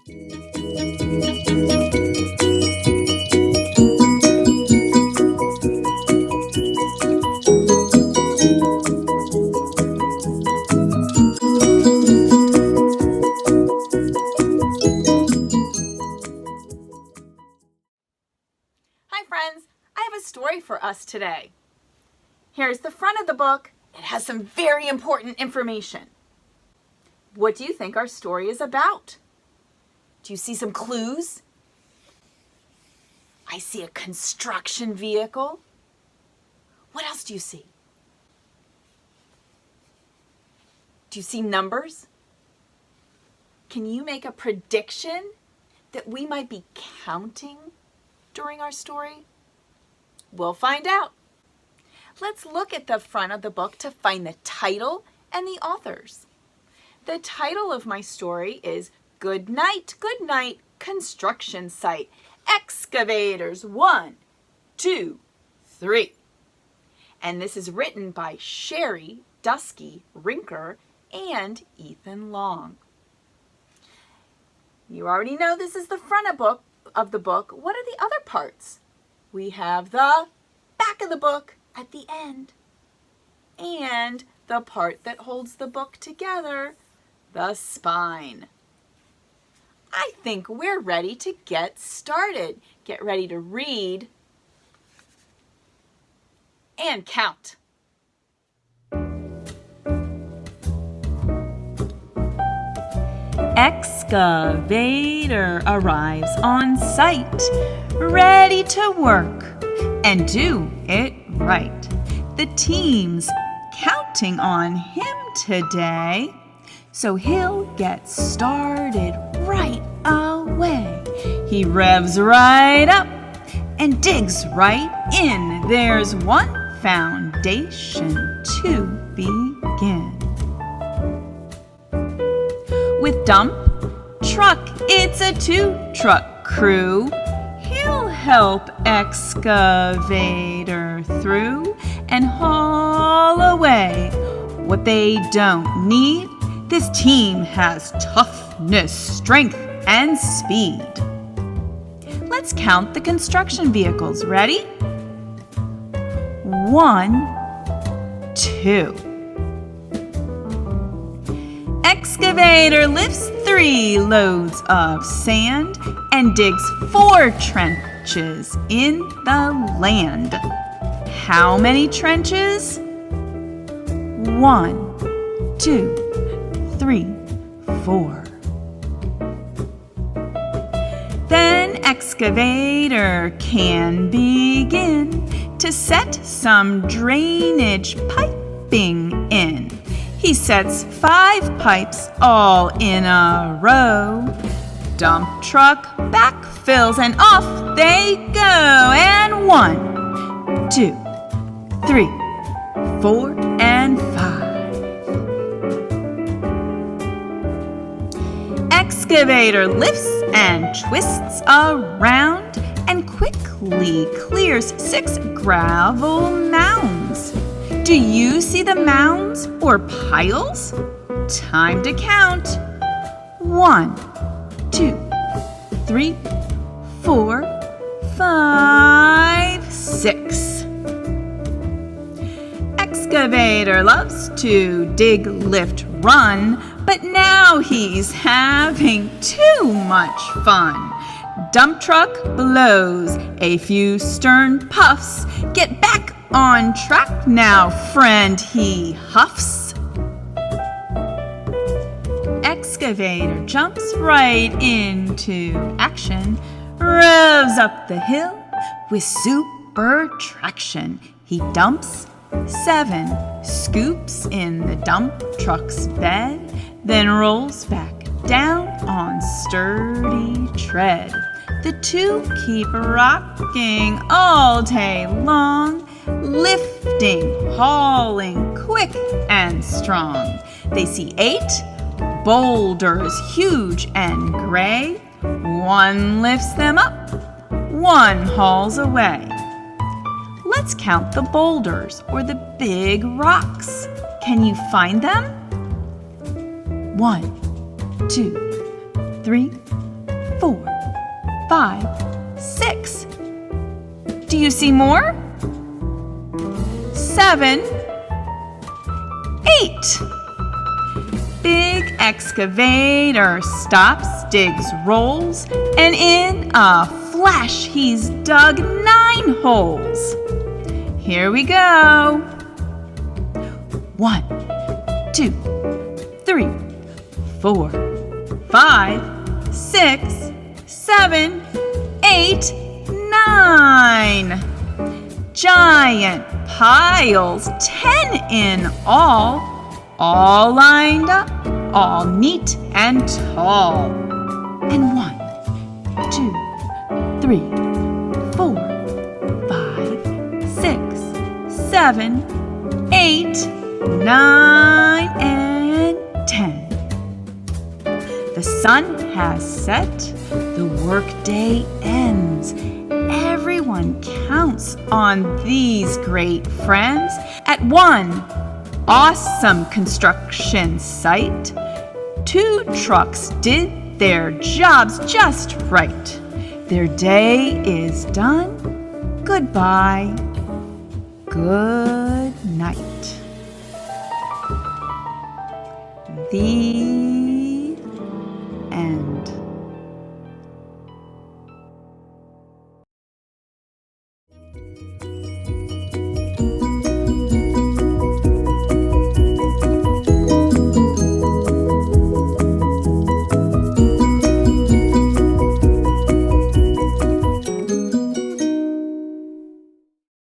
Hi friends, I have a story for us today. Here's the front of the book. It has some very important information. What do you think our story is about? Do you see some clues? I see a construction vehicle. What else do you see? Do you see numbers? Can you make a prediction that we might be counting during our story? We'll find out. Let's look at the front of the book to find the title and the authors. The title of my story is Goodnight, Goodnight Construction Site. Excavators 1, 2, 3. And this is written by Sherri, Dusky, Rinker, and Ethan Long. You already know this is the front of the book. What are the other parts? We have the back of the book at the end, and the part that holds the book together, the spine. I think we're ready to get started. Get ready to read and count. Excavator arrives on site, ready to work and do it right. The team's counting on him today, so he'll get started right away. He revs right up and digs right in. There's one foundation to begin. With dump truck, it's a 2-truck crew. He'll help excavator through and haul away what they don't need. This team has toughness, strength, and speed. Let's count the construction vehicles. Ready? 1, 2. Excavator lifts 3 loads of sand and digs 4 trenches in the land. How many trenches? 1, 2, 3, 4. Then excavator can begin to set some drainage piping in. He sets 5 pipes all in a row. Dump truck backfills and off they go. And 1, 2, 3, 4, and 5. Excavator lifts and twists around and quickly clears 6 gravel mounds. Do you see the mounds or piles? Time to count. 1, 2, 3, 4, 5, 6. Excavator loves to dig, lift, run, but now he's having too much fun. Dump truck blows a few stern puffs. Get back on track now, friend, he huffs. Excavator jumps right into action, revs up the hill with super traction. He dumps 7 scoops in the dump truck's bed, then rolls back down on sturdy tread. The 2 keep rocking all day long, lifting, hauling, quick and strong. They see 8 boulders, huge and gray. 1 lifts them up, 1 hauls away. Let's count the boulders or the big rocks. Can you find them? 1, 2, 3, 4, 5, 6. Do you see more? 7, 8. Big excavator stops, digs, rolls, and in a flash he's dug 9 holes. Here we go. 1, 2, 3, 4, 5, 6, 7, 8, 9. Giant piles, 10 in all lined up, all neat and tall. And 1, 2, 3, 4, 5, 6, 7, 8, 9, and 10. The sun has set, the workday ends. Everyone counts on these great friends at one awesome construction site. 2 trucks did their jobs just right. Their day is done. Goodbye. Good night. The